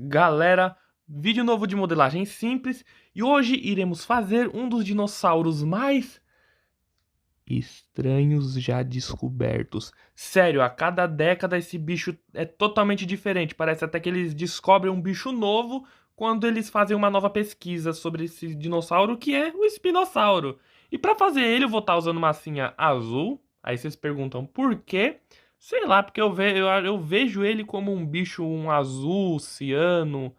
Galera, vídeo novo de modelagem simples e hoje iremos fazer um dos dinossauros mais estranhos já descobertos. Sério, a cada década esse bicho é totalmente diferente. Parece até que eles descobrem um bicho novo quando eles fazem uma nova pesquisa sobre esse dinossauro que é o espinossauro. E para fazer ele eu vou estar usando massinha azul. Aí vocês perguntam por quê? Sei lá, porque eu vejo ele como um bicho, um azul, ciano,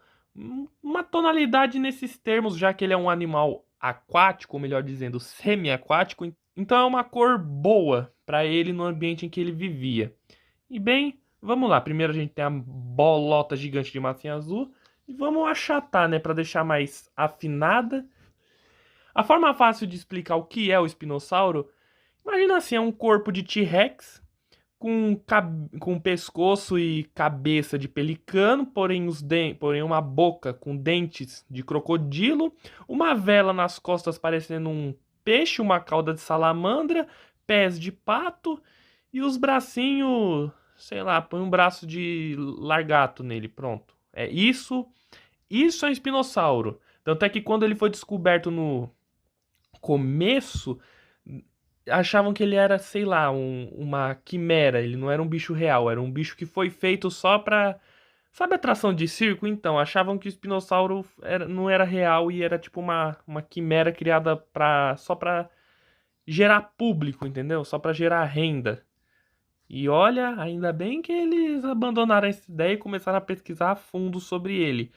uma tonalidade nesses termos, já que ele é um animal aquático, ou melhor dizendo, semi-aquático. Então é uma cor boa para ele no ambiente em que ele vivia. E bem, vamos lá. Primeiro a gente tem a bolota gigante de massinha azul e vamos achatar, né, para deixar mais afinada. A forma fácil de explicar o que é o espinossauro, imagina assim, é um corpo de T-Rex com pescoço e cabeça de pelicano, porém uma boca com dentes de crocodilo, uma vela nas costas parecendo um peixe, uma cauda de salamandra, pés de pato e os bracinhos, sei lá, põe um braço de largato nele, pronto. Isso é um espinossauro. Tanto é que quando ele foi descoberto no começo, achavam que ele era, sei lá, uma quimera. Ele não era um bicho real, era um bicho que foi feito só pra. Sabe atração de circo? Então, achavam que o espinossauro não era real e era tipo uma quimera criada só pra gerar público, entendeu? Só pra gerar renda. E olha, ainda bem que eles abandonaram essa ideia e começaram a pesquisar a fundo sobre ele.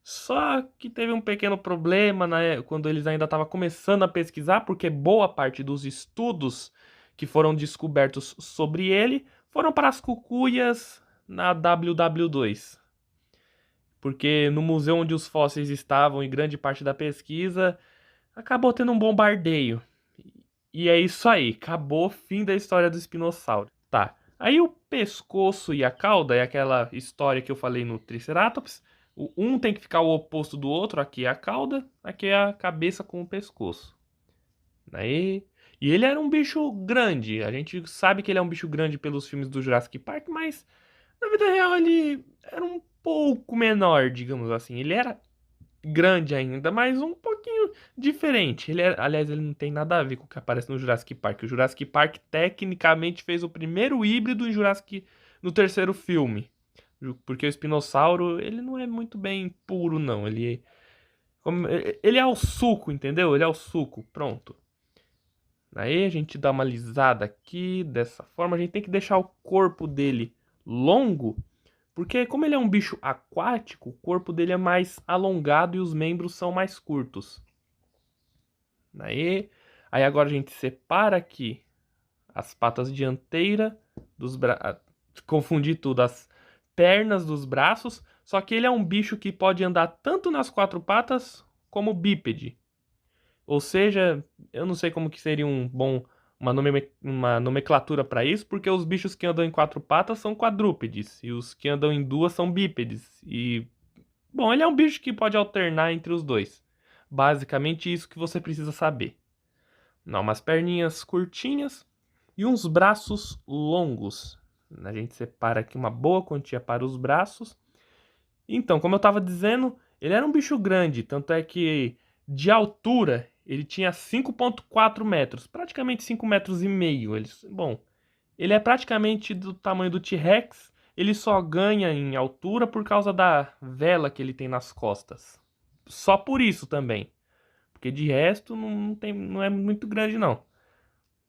Só que teve um pequeno problema, né, quando eles ainda estavam começando a pesquisar, porque boa parte dos estudos que foram descobertos sobre ele foram para as cucuias na WW2. Porque no museu onde os fósseis estavam e grande parte da pesquisa acabou tendo um bombardeio. E é isso aí, acabou o fim da história do espinossauro. Tá. Aí o pescoço e a cauda é aquela história que eu falei no Triceratops. Um tem que ficar o oposto do outro, aqui é a cauda, aqui é a cabeça com o pescoço. Aí, e ele era um bicho grande. A gente sabe que ele é um bicho grande pelos filmes do Jurassic Park, mas na vida real ele era um pouco menor, digamos assim. Ele era grande ainda, mas um pouquinho diferente. Aliás, ele não tem nada a ver com o que aparece no Jurassic Park. O Jurassic Park tecnicamente fez o primeiro híbrido em no terceiro filme. Porque o espinossauro, ele não é muito bem puro, não. Ele é o suco, entendeu? Ele é o suco, pronto. Aí a gente dá uma alisada aqui, dessa forma. A gente tem que deixar o corpo dele longo, porque como ele é um bicho aquático, o corpo dele é mais alongado e os membros são mais curtos. Aí agora a gente separa aqui as patas dianteiras dos braços. Confundir tudo, as pernas dos braços. Só que ele é um bicho que pode andar tanto nas quatro patas como bípede. Ou seja, eu não sei como que seria uma nomenclatura para isso, porque os bichos que andam em quatro patas são quadrúpedes e os que andam em duas são bípedes. E bom, ele é um bicho que pode alternar entre os dois. Basicamente isso que você precisa saber. Não, umas perninhas curtinhas e uns braços longos. A gente separa aqui uma boa quantia para os braços. Então, como eu estava dizendo, ele era um bicho grande, tanto é que de altura ele tinha 5,4 metros, praticamente 5 metros e meio. Bom, ele é praticamente do tamanho do T-Rex, ele só ganha em altura por causa da vela que ele tem nas costas. Só por isso também, porque de resto não é muito grande não.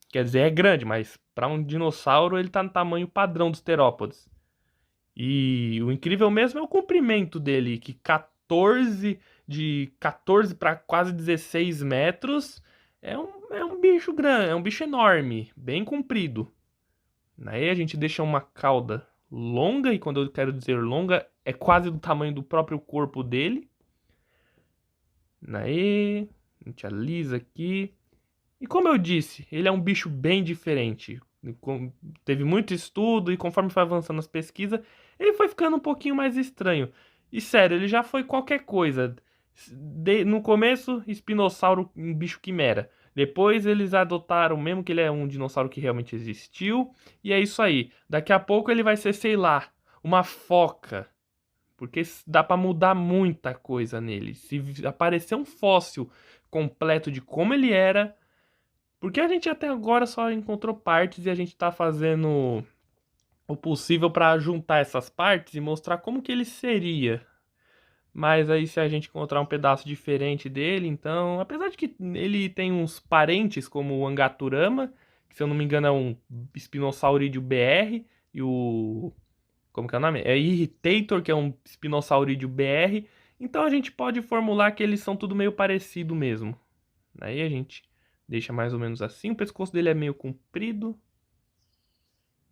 Quer dizer, é grande, mas para um dinossauro ele tá no tamanho padrão dos terópodes. E o incrível mesmo é o comprimento dele, que 14 para quase 16 metros é um bicho grande, é um bicho enorme, bem comprido. Aí a gente deixa uma cauda longa, e quando eu quero dizer longa, é quase do tamanho do próprio corpo dele. Aí a gente alisa aqui. E como eu disse, ele é um bicho bem diferente. Teve muito estudo e conforme foi avançando as pesquisas, ele foi ficando um pouquinho mais estranho. E sério, ele já foi qualquer coisa. No começo, espinossauro, um bicho quimera. Depois eles adotaram, mesmo que ele é um dinossauro que realmente existiu. E é isso aí. Daqui a pouco ele vai ser, sei lá, uma foca. porque dá pra mudar muita coisa nele. Se aparecer um fóssil completo de como ele era, porque a gente até agora só encontrou partes e a gente tá fazendo o possível pra juntar essas partes e mostrar como que ele seria. Mas aí se a gente encontrar um pedaço diferente dele, então, apesar de que ele tem uns parentes como o Angaturama, que se eu não me engano é um Spinossaurídeo BR, e o... como que é o nome? É Irritator, que é um Spinossaurídeo BR. Então a gente pode formular que eles são tudo meio parecido mesmo. Aí a gente deixa mais ou menos assim, o pescoço dele é meio comprido.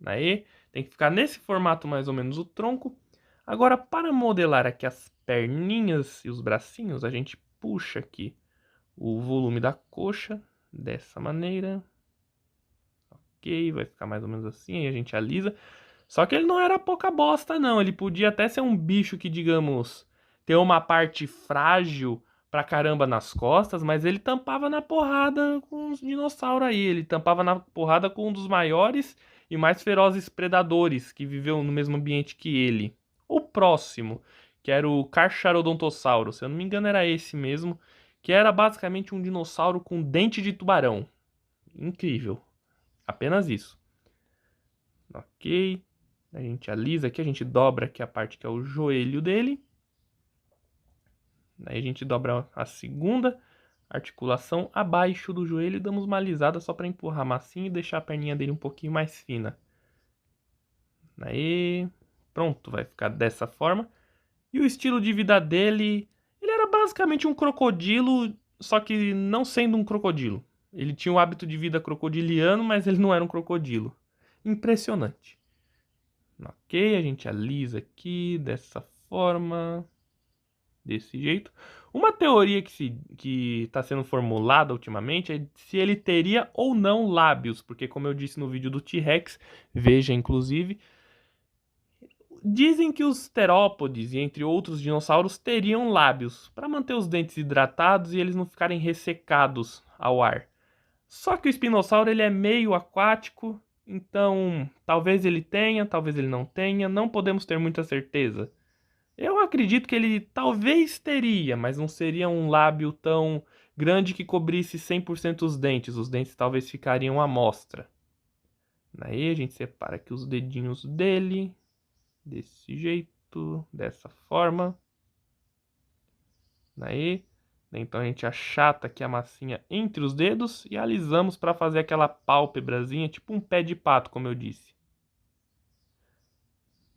Aí tem que ficar nesse formato mais ou menos o tronco. Agora, para modelar aqui as perninhas e os bracinhos, a gente puxa aqui o volume da coxa dessa maneira. Ok, vai ficar mais ou menos assim, aí a gente alisa. Só que ele não era pouca bosta, não. Ele podia até ser um bicho que, digamos, tem uma parte frágil pra caramba nas costas, mas ele tampava na porrada com os dinossauros aí. Ele tampava na porrada com um dos maiores e mais ferozes predadores que viveu no mesmo ambiente que ele. O próximo, que era o Carcharodontosaurus, se eu não me engano era esse mesmo, que era basicamente um dinossauro com dente de tubarão. Incrível. Apenas isso. Ok. A gente alisa aqui, a gente dobra aqui a parte que é o joelho dele. Aí a gente dobra a segunda articulação abaixo do joelho e damos uma alisada só para empurrar a massinha e deixar a perninha dele um pouquinho mais fina. Aí, pronto, vai ficar dessa forma. E o estilo de vida dele, ele era basicamente um crocodilo, só que não sendo um crocodilo. Ele tinha o hábito de vida crocodiliano, mas ele não era um crocodilo. Impressionante. Ok, a gente alisa aqui dessa forma, desse jeito. Uma teoria que está sendo formulada ultimamente é se ele teria ou não lábios, porque como eu disse no vídeo do T-Rex, veja inclusive, dizem que os terópodes e entre outros dinossauros teriam lábios para manter os dentes hidratados e eles não ficarem ressecados ao ar. Só que o espinossauro ele é meio aquático, então talvez ele tenha, talvez ele não tenha, não podemos ter muita certeza. Eu acredito que ele talvez teria, mas não seria um lábio tão grande que cobrisse 100% os dentes talvez ficariam à mostra. Aí a gente separa aqui os dedinhos dele, desse jeito, dessa forma. Aí, então a gente achata aqui a massinha entre os dedos e alisamos para fazer aquela pálpebrazinha, tipo um pé de pato, como eu disse.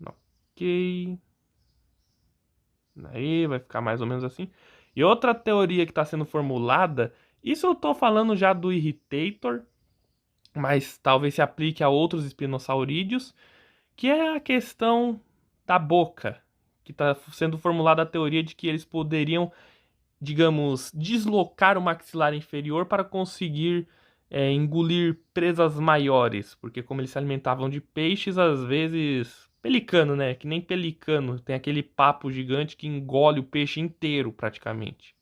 Ok. Aí vai ficar mais ou menos assim. E outra teoria que está sendo formulada, isso eu estou falando já do Irritator, mas talvez se aplique a outros espinossaurídeos, que é a questão da boca, que está sendo formulada a teoria de que eles poderiam, digamos, deslocar o maxilar inferior para conseguir engolir presas maiores, porque como eles se alimentavam de peixes, às vezes pelicano, né? Que nem pelicano, tem aquele papo gigante que engole o peixe inteiro praticamente.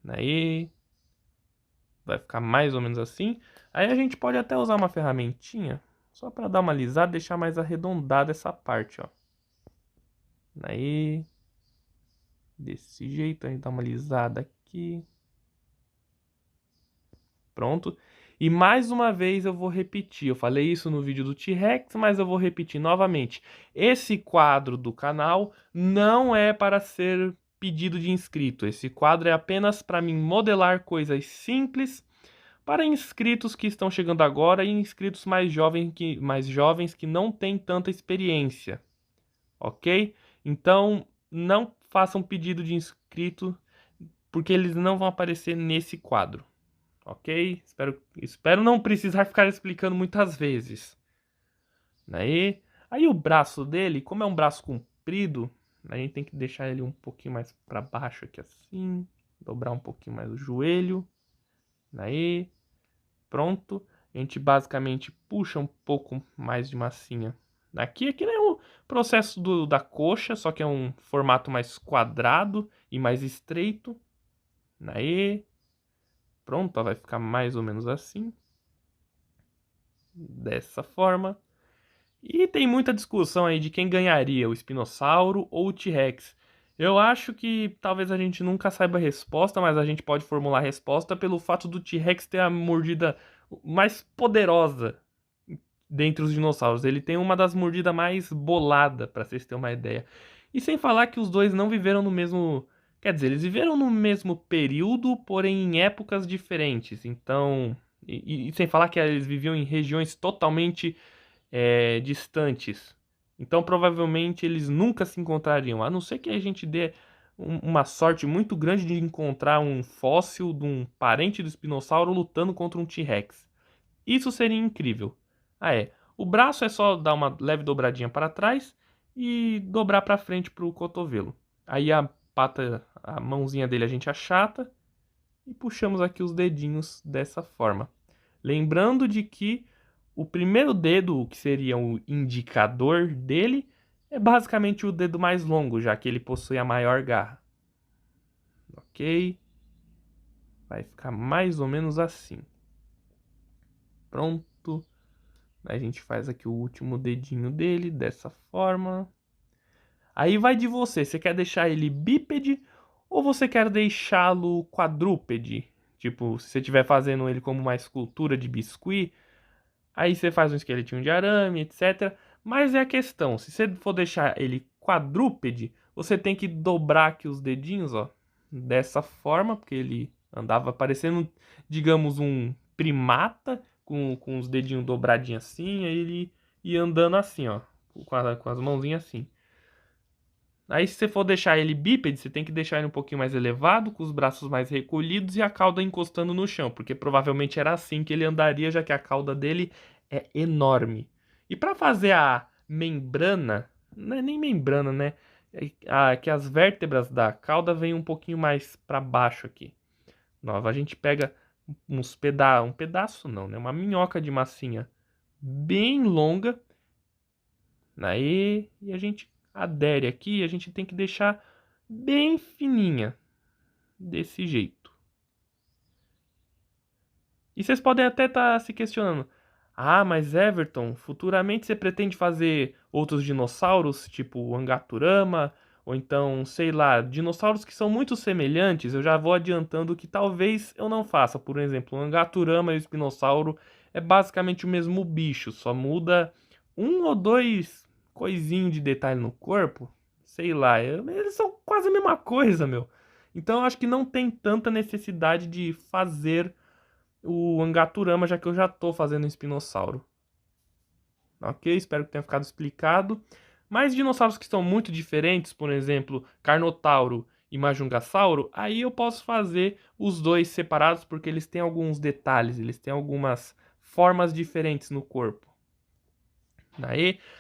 Aí vai ficar mais ou menos assim. Aí a gente pode até usar uma ferramentinha só para dar uma alisada, deixar mais arredondada essa parte, ó. Aí desse jeito, a gente dá uma alisada aqui. Pronto. E mais uma vez eu vou repetir. Eu falei isso no vídeo do T-Rex, mas eu vou repetir novamente. Esse quadro do canal não é para ser pedido de inscrito. Esse quadro é apenas para mim modelar coisas simples para inscritos que estão chegando agora e inscritos mais jovens que não têm tanta experiência. Ok? Então, não façam pedido de inscrito, porque eles não vão aparecer nesse quadro. Ok? Espero não precisar ficar explicando muitas vezes. Aí o braço dele, como é um braço comprido, a gente tem que deixar ele um pouquinho mais para baixo aqui assim. Dobrar um pouquinho mais o joelho. Aí, pronto. A gente basicamente puxa um pouco mais de massinha aqui é o processo da coxa, só que é um formato mais quadrado e mais estreito. Aí, pronto, ó, vai ficar mais ou menos assim. Dessa forma. E tem muita discussão aí de quem ganharia, o espinossauro ou o T-Rex. Eu acho que talvez a gente nunca saiba a resposta, mas a gente pode formular a resposta pelo fato do T-Rex ter a mordida mais poderosa dentre os dinossauros. Ele tem uma das mordidas mais bolada, para vocês terem uma ideia. E sem falar que os dois não viveram no mesmo. Quer dizer, eles viveram no mesmo período, porém em épocas diferentes. Então. E sem falar que eles viviam em regiões totalmente distantes. Então provavelmente eles nunca se encontrariam, a não ser que a gente dê uma sorte muito grande de encontrar um fóssil de um parente do espinossauro lutando contra um T-Rex. Isso seria incrível. Ah, é. O braço é só dar uma leve dobradinha para trás e dobrar para frente para o cotovelo. Aí a pata, a mãozinha dele a gente achata e puxamos aqui os dedinhos dessa forma. Lembrando de que o primeiro dedo, que seria o indicador dele, é basicamente o dedo mais longo, já que ele possui a maior garra. Ok? Vai ficar mais ou menos assim. Pronto. A gente faz aqui o último dedinho dele, dessa forma. Aí vai de você. Você quer deixar ele bípede ou você quer deixá-lo quadrúpede? Tipo, se você estiver fazendo ele como uma escultura de biscuit, aí você faz um esqueletinho de arame, etc. Mas é a questão, se você for deixar ele quadrúpede, você tem que dobrar aqui os dedinhos, ó, dessa forma, porque ele andava parecendo, digamos, um primata, com os dedinhos dobradinhos assim, aí ele ia andando assim, ó, com as mãozinhas assim. Aí, se você for deixar ele bípede, você tem que deixar ele um pouquinho mais elevado, com os braços mais recolhidos e a cauda encostando no chão, porque provavelmente era assim que ele andaria, já que a cauda dele é enorme. E para fazer a membrana, não é nem membrana, né? Que as vértebras da cauda vêm um pouquinho mais para baixo aqui. Nova, a gente pega um pedaço não, né? Uma minhoca de massinha bem longa. Aí, e a gente adere aqui, a gente tem que deixar bem fininha, desse jeito. E vocês podem até estar se questionando: ah, mas Everton, futuramente você pretende fazer outros dinossauros, tipo o Angaturama, ou então, sei lá, dinossauros que são muito semelhantes? Eu já vou adiantando que talvez eu não faça. Por exemplo, o Angaturama e o Espinossauro é basicamente o mesmo bicho, só muda um ou dois coisinhos de detalhe no corpo. Sei lá, eles são quase a mesma coisa, meu. Então eu acho que não tem tanta necessidade de fazer o Angaturama, já que eu já tô fazendo um espinossauro. Ok? Espero que tenha ficado explicado. Mas dinossauros que são muito diferentes, por exemplo, Carnotauro e Majungasauro, aí eu posso fazer os dois separados porque eles têm alguns detalhes, eles têm algumas formas diferentes no corpo.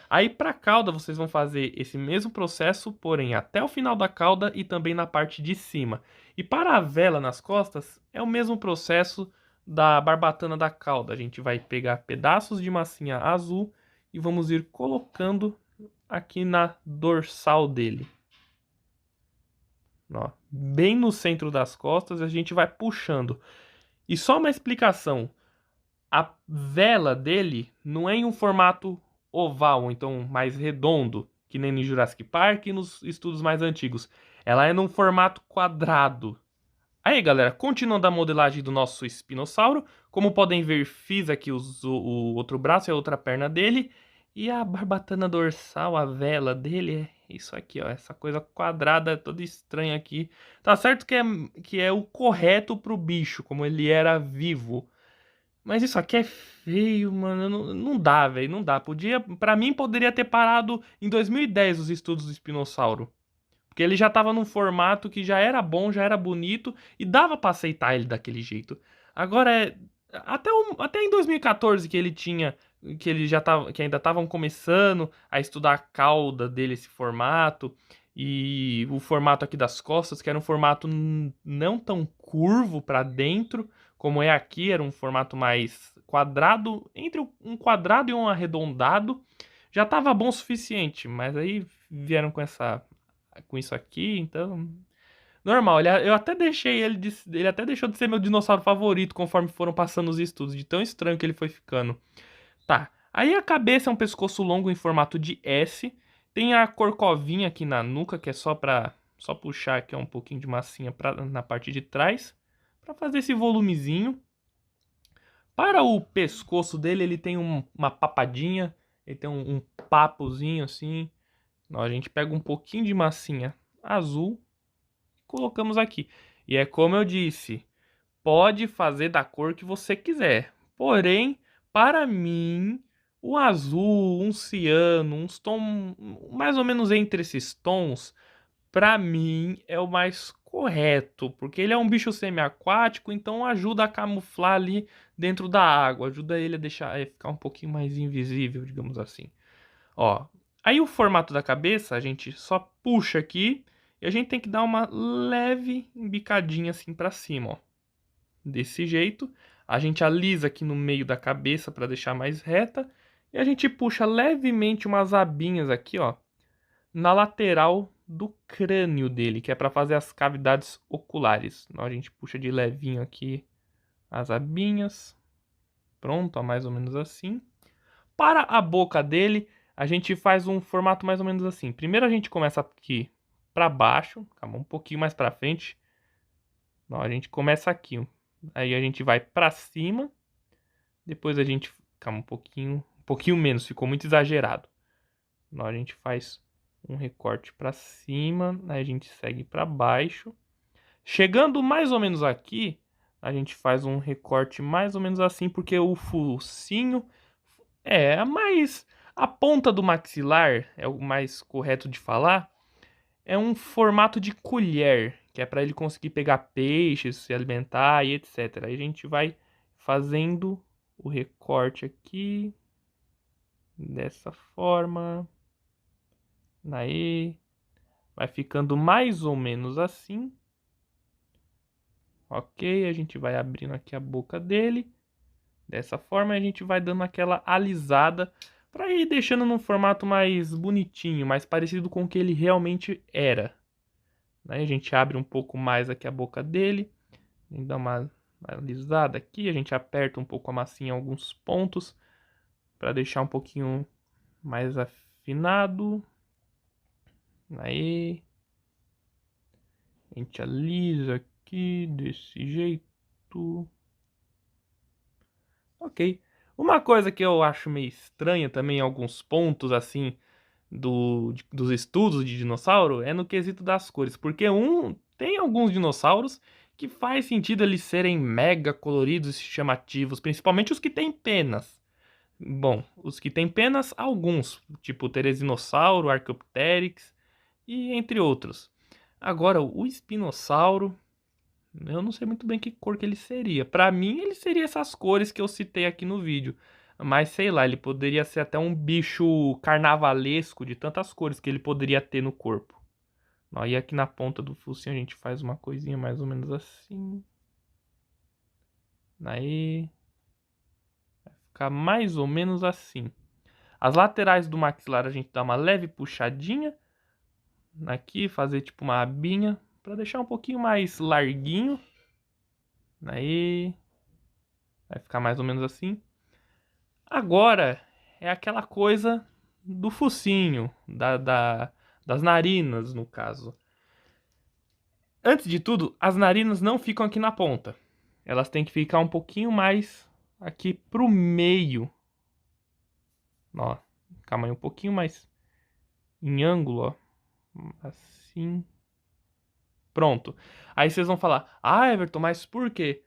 Aí para a cauda vocês vão fazer esse mesmo processo, porém até o final da cauda e também na parte de cima. E para a vela nas costas é o mesmo processo da barbatana da cauda. A gente vai pegar pedaços de massinha azul e vamos ir colocando aqui na dorsal dele. Ó, bem no centro das costas, a gente vai puxando. E só uma explicação: a vela dele não é em um formato oval, ou então mais redondo, que nem no Jurassic Park e nos estudos mais antigos. Ela é num formato quadrado. Aí, galera, continuando a modelagem do nosso espinossauro, como podem ver, fiz aqui o outro braço e a outra perna dele, e a barbatana dorsal, a vela dele, é isso aqui, ó, essa coisa quadrada toda estranha aqui. Tá certo que é o correto pro bicho, como ele era vivo. Mas isso aqui é feio, mano. Não dá, velho. Não dá. Pra mim, poderia ter parado em 2010 os estudos do espinossauro. Porque ele já tava num formato que já era bom, já era bonito e dava pra aceitar ele daquele jeito. Agora até em 2014 que ele tinha, que ele já tava, que ainda estavam começando a estudar a cauda dele, esse formato e o formato aqui das costas, que era um formato não tão curvo pra dentro como é aqui, era um formato mais quadrado, entre um quadrado e um arredondado. Já tava bom o suficiente, mas aí vieram com isso aqui, então normal. Eu até deixei ele até deixou de ser meu dinossauro favorito conforme foram passando os estudos, de tão estranho que ele foi ficando. Tá. Aí a cabeça é um pescoço longo em formato de S. Tem a corcovinha aqui na nuca, que é só puxar aqui um pouquinho de massinha na parte de trás, para fazer esse volumezinho. Para o pescoço dele, ele tem uma papadinha, ele tem um papozinho assim. A gente pega um pouquinho de massinha azul e colocamos aqui. E é como eu disse, pode fazer da cor que você quiser. Porém, para mim, o azul, um ciano, uns tons mais ou menos entre esses tons, para mim é o mais correto, porque ele é um bicho semiaquático, então ajuda a camuflar ali dentro da água, ajuda ele a deixar ficar um pouquinho mais invisível, digamos assim. Ó, aí o formato da cabeça, a gente só puxa aqui e a gente tem que dar uma leve embicadinha assim para cima, ó. Desse jeito, a gente alisa aqui no meio da cabeça para deixar mais reta e a gente puxa levemente umas abinhas aqui, ó, na lateral do crânio dele, que é para fazer as cavidades oculares. Então a gente puxa de levinho aqui as abinhas. Pronto, ó, mais ou menos assim. Para a boca dele, a gente faz um formato mais ou menos assim. Primeiro a gente começa aqui para baixo, calma, um pouquinho mais para frente. Não, a gente começa aqui. Aí a gente vai para cima. Depois a gente, calma, um pouquinho menos, ficou muito exagerado. Não, a gente faz um recorte para cima, aí a gente segue para baixo. Chegando mais ou menos aqui, a gente faz um recorte mais ou menos assim, porque o focinho mais a ponta do maxilar, é o mais correto de falar, é um formato de colher, que é para ele conseguir pegar peixes, se alimentar e etc. Aí a gente vai fazendo o recorte aqui dessa forma. Aí vai ficando mais ou menos assim. Ok, a gente vai abrindo aqui a boca dele. Dessa forma a gente vai dando aquela alisada para ir deixando num formato mais bonitinho, mais parecido com o que ele realmente era. Aí a gente abre um pouco mais aqui a boca dele, a gente dá uma alisada aqui, a gente aperta um pouco a massinha em alguns pontos para deixar um pouquinho mais afinado. Aí a gente alisa aqui desse jeito. Ok. Uma coisa que eu acho meio estranha também em alguns pontos assim dos estudos de dinossauro é no quesito das cores, porque tem alguns dinossauros que faz sentido eles serem mega coloridos e chamativos, principalmente os que têm penas. Bom, os que têm penas, alguns, tipo o Terezinossauro, Archaeopteryx e entre outros. Agora, o espinossauro, eu não sei muito bem que cor que ele seria. Pra mim, ele seria essas cores que eu citei aqui no vídeo. Mas sei lá, ele poderia ser até um bicho carnavalesco de tantas cores que ele poderia ter no corpo. Aí aqui na ponta do focinho a gente faz uma coisinha mais ou menos assim. Aí vai ficar mais ou menos assim. As laterais do maxilar a gente dá uma leve puxadinha aqui, fazer tipo uma abinha para deixar um pouquinho mais larguinho. Aí vai ficar mais ou menos assim. Agora é aquela coisa do focinho, das narinas, no caso. Antes de tudo, as narinas não ficam aqui na ponta. Elas têm que ficar um pouquinho mais aqui pro meio. Ó, calma aí, um pouquinho mais em ângulo, ó. Assim. Pronto. Aí vocês vão falar, ah, Everton, mas por quê?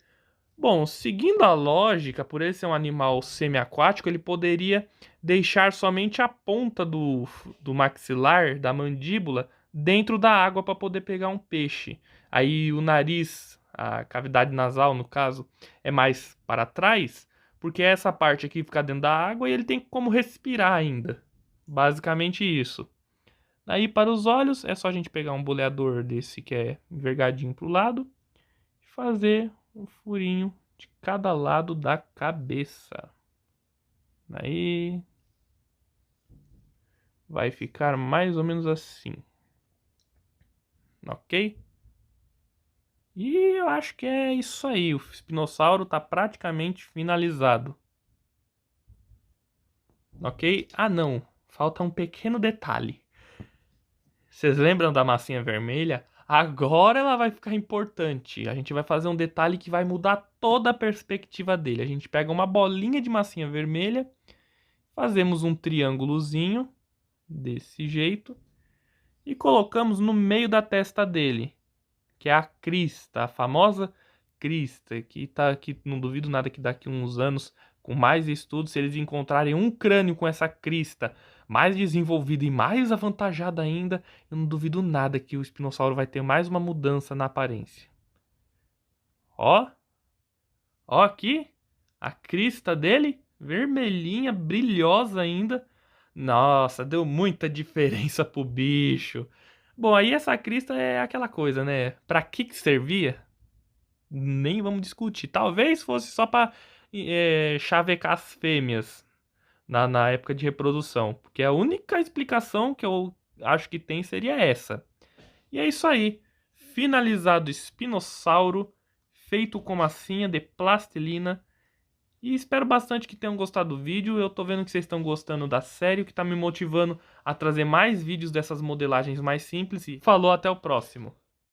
Bom, seguindo a lógica, por ele ser um animal semiaquático, ele poderia deixar somente a ponta do maxilar, da mandíbula, dentro da água para poder pegar um peixe. Aí o nariz, a cavidade nasal, no caso, é mais para trás, porque essa parte aqui fica dentro da água e ele tem como respirar ainda. Basicamente isso. Aí para os olhos, é só a gente pegar um boleador desse que é envergadinho para o lado e fazer um furinho de cada lado da cabeça. Aí vai ficar mais ou menos assim. Ok? E eu acho que é isso aí. O espinossauro está praticamente finalizado. ok? Ah, não. Falta um pequeno detalhe. Vocês lembram da massinha vermelha? Agora ela vai ficar importante. A gente vai fazer um detalhe que vai mudar toda a perspectiva dele. A gente pega uma bolinha de massinha vermelha, fazemos um triângulozinho desse jeito e colocamos no meio da testa dele, que é a crista, a famosa crista, que não duvido nada que daqui a uns anos, com mais estudos, se eles encontrarem um crânio com essa crista mais desenvolvida e mais avantajada ainda, eu não duvido nada que o espinossauro vai ter mais uma mudança na aparência. Ó, ó aqui, a crista dele, vermelhinha, brilhosa ainda. Nossa, deu muita diferença pro bicho. Bom, aí essa crista é aquela coisa, né? Pra que servia? Nem vamos discutir. Talvez fosse só pra chavecar as fêmeas na época de reprodução. Porque a única explicação que eu acho que tem seria essa. E é isso aí. Finalizado o espinossauro, feito com massinha de plastilina. E espero bastante que tenham gostado do vídeo. Eu tô vendo que vocês estão gostando da série, o que tá me motivando a trazer mais vídeos dessas modelagens mais simples. E falou, até o próximo.